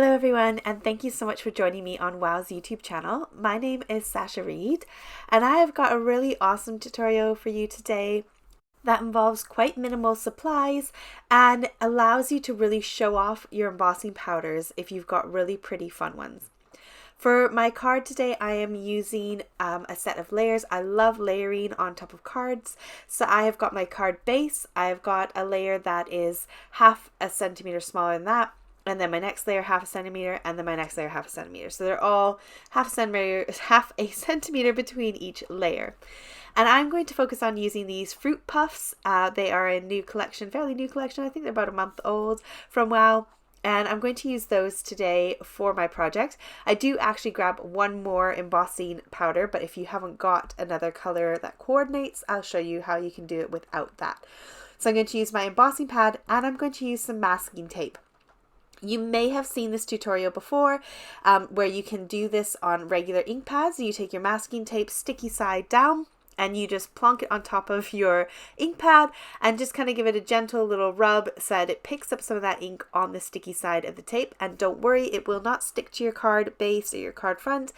Hello everyone, and thank you so much for joining me on WOW's YouTube channel. My name is Sasha Reade, and I have got a really awesome tutorial for you today that involves quite minimal supplies and allows you to really show off your embossing powders if you've got really pretty fun ones. For my card today, I am using a set of layers. I love layering on top of cards. So I have got my card base. I've got a layer that is half a centimeter smaller than that. And then my next layer half a centimeter, and then my next layer half a centimeter. So they're all half a centimeter between each layer. And I'm going to focus on using these fruit puffs. They are a new collection, fairly new collection. I think they're about a month old from WOW. And I'm going to use those today for my project. I do actually grab one more embossing powder, but if you haven't got another color that coordinates, I'll show you how you can do it without that. So I'm going to use my embossing pad, and I'm going to use some masking tape. You may have seen this tutorial before where you can do this on regular ink pads. You take your masking tape sticky side down and you just plonk it on top of your ink pad and just kind of give it a gentle little rub so that it picks up some of that ink on the sticky side of the tape. And don't worry, it will not stick to your card base or your card front.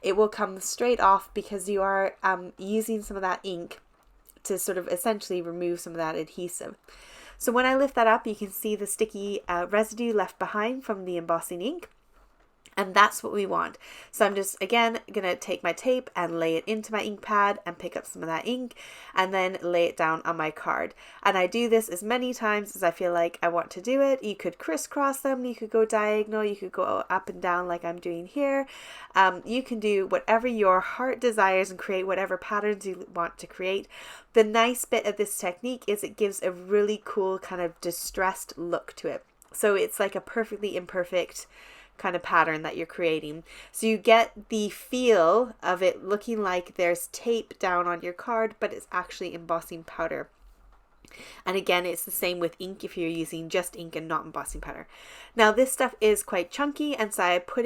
It will come straight off because you are using some of that ink to sort of essentially remove some of that adhesive. So when I lift that up, you can see the sticky residue left behind from the embossing ink. And that's what we want. So I'm just, again, going to take my tape and lay it into my ink pad and pick up some of that ink and then lay it down on my card. And I do this as many times as I feel like I want to do it. You could crisscross them, you could go diagonal, you could go up and down like I'm doing here. You can do whatever your heart desires and create whatever patterns you want to create. The nice bit of this technique is it gives a really cool kind of distressed look to it. So it's like a perfectly imperfect kind of pattern that you're creating. So you get the feel of it looking like there's tape down on your card, but it's actually embossing powder. And again, it's the same with ink if you're using just ink and not embossing powder. Now this stuff is quite chunky, and so I put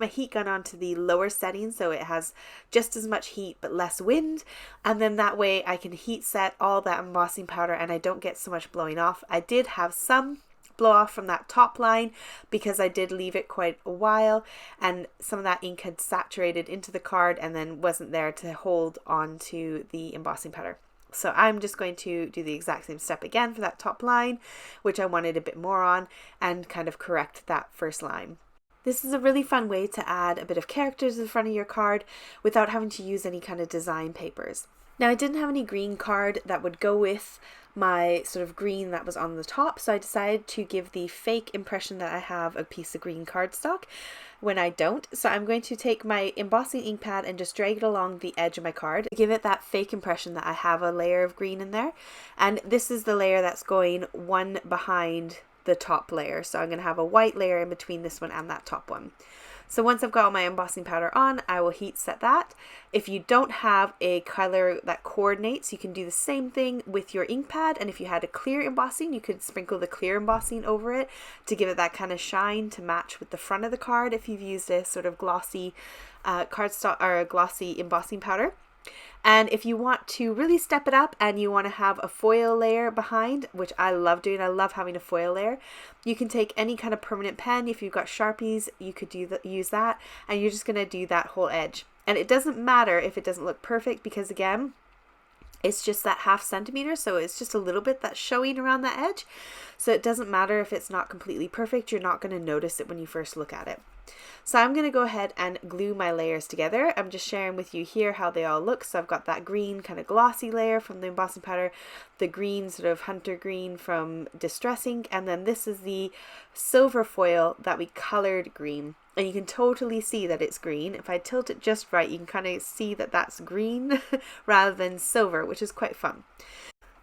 my heat gun onto the lower setting so it has just as much heat but less wind, and then that way I can heat set all that embossing powder and I don't get so much blowing off. I did have some blow off from that top line because I did leave it quite a while and some of that ink had saturated into the card and then wasn't there to hold on to the embossing powder. So I'm just going to do the exact same step again for that top line, which I wanted a bit more on, and kind of correct that first line. This is a really fun way to add a bit of character to the front of your card without having to use any kind of design papers. Now I didn't have any green card that would go with my sort of green that was on the top, so I decided to give the fake impression that I have a piece of green cardstock when I don't. So I'm going to take my embossing ink pad and just drag it along the edge of my card, give it that fake impression that I have a layer of green in there. And this is the layer that's going one behind the top layer. So I'm going to have a white layer in between this one and that top one. So once I've got all my embossing powder on, I will heat set that. If you don't have a color that coordinates, you can do the same thing with your ink pad. And if you had a clear embossing, you could sprinkle the clear embossing over it to give it that kind of shine to match with the front of the card if you've used a sort of glossy cardstock or a glossy embossing powder. And if you want to really step it up and you want to have a foil layer behind, which I love doing, I love having a foil layer, you can take any kind of permanent pen. If you've got Sharpies, you could use that, and you're just going to do that whole edge. And it doesn't matter if it doesn't look perfect because, again, it's just that half centimeter, so it's just a little bit that's showing around that edge. So it doesn't matter if it's not completely perfect, you're not going to notice it when you first look at it. So I'm going to go ahead and glue my layers together. I'm just sharing with you here how they all look. So I've got that green kind of glossy layer from the embossing powder, the green sort of hunter green from Distress Ink, and then this is the silver foil that we colored green. And you can totally see that it's green. If I tilt it just right, you can kind of see that that's green rather than silver, which is quite fun.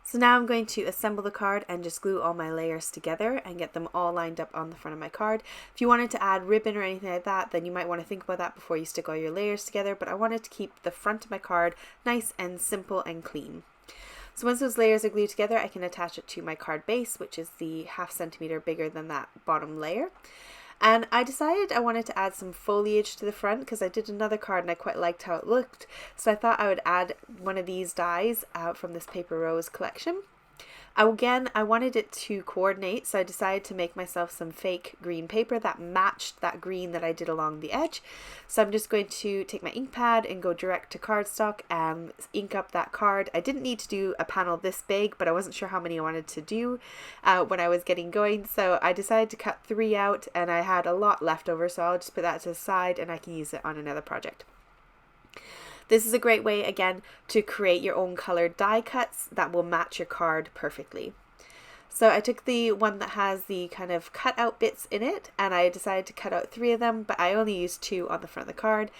So now I'm going to assemble the card and just glue all my layers together and get them all lined up on the front of my card. If you wanted to add ribbon or anything like that, then you might want to think about that before you stick all your layers together, but I wanted to keep the front of my card nice and simple and clean. So once those layers are glued together, I can attach it to my card base, which is the half centimeter bigger than that bottom layer. And I decided I wanted to add some foliage to the front because I did another card and I quite liked how it looked. So I thought I would add one of these dies out from this Paper Rose collection. Again, I wanted it to coordinate, so I decided to make myself some fake green paper that matched that green that I did along the edge. So I'm just going to take my ink pad and go direct to cardstock and ink up that card. I didn't need to do a panel this big, but I wasn't sure how many I wanted to do when I was getting going, so I decided to cut 3 out, and I had a lot left over, so I'll just put that to the side and I can use it on another project. This is a great way, again, to create your own colored die cuts that will match your card perfectly. So I took the one that has the kind of cut out bits in it, and I decided to cut out 3 of them, but I only used 2 on the front of the card.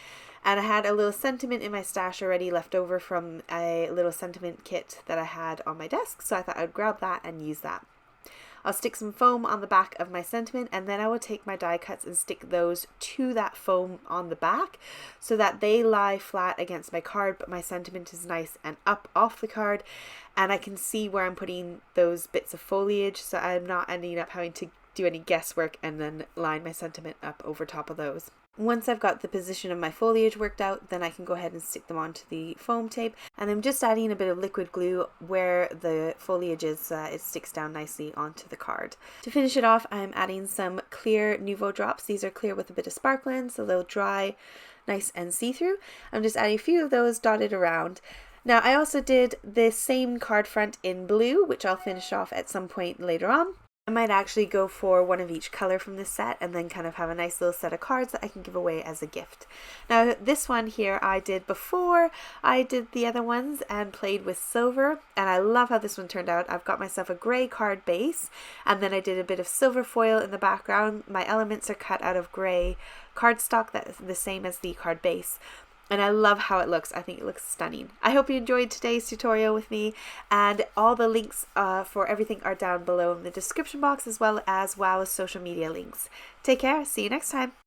And I had a little sentiment in my stash already left over from a little sentiment kit that I had on my desk, so I thought I'd grab that and use that. I'll stick some foam on the back of my sentiment, and then I will take my die cuts and stick those to that foam on the back so that they lie flat against my card, but my sentiment is nice and up off the card, and I can see where I'm putting those bits of foliage, so I'm not ending up having to do any guesswork and then line my sentiment up over top of those. Once I've got the position of my foliage worked out, then I can go ahead and stick them onto the foam tape, and I'm just adding a bit of liquid glue where the foliage is so that it sticks down nicely onto the card. To finish it off, I'm adding some clear Nuvo drops. These are clear with a bit of sparkling, so they'll dry nice and see-through. I'm just adding a few of those dotted around. Now, I also did the same card front in blue, which I'll finish off at some point later on. I might actually go for one of each color from this set and then kind of have a nice little set of cards that I can give away as a gift. Now, this one here I did before I did the other ones and played with silver, and I love how this one turned out. I've got myself a gray card base, and then I did a bit of silver foil in the background. My elements are cut out of gray cardstock that's the same as the card base. And I love how it looks. I think it looks stunning. I hope you enjoyed today's tutorial with me, and all the links for everything are down below in the description box, as well as WOW's social media links. Take care. See you next time.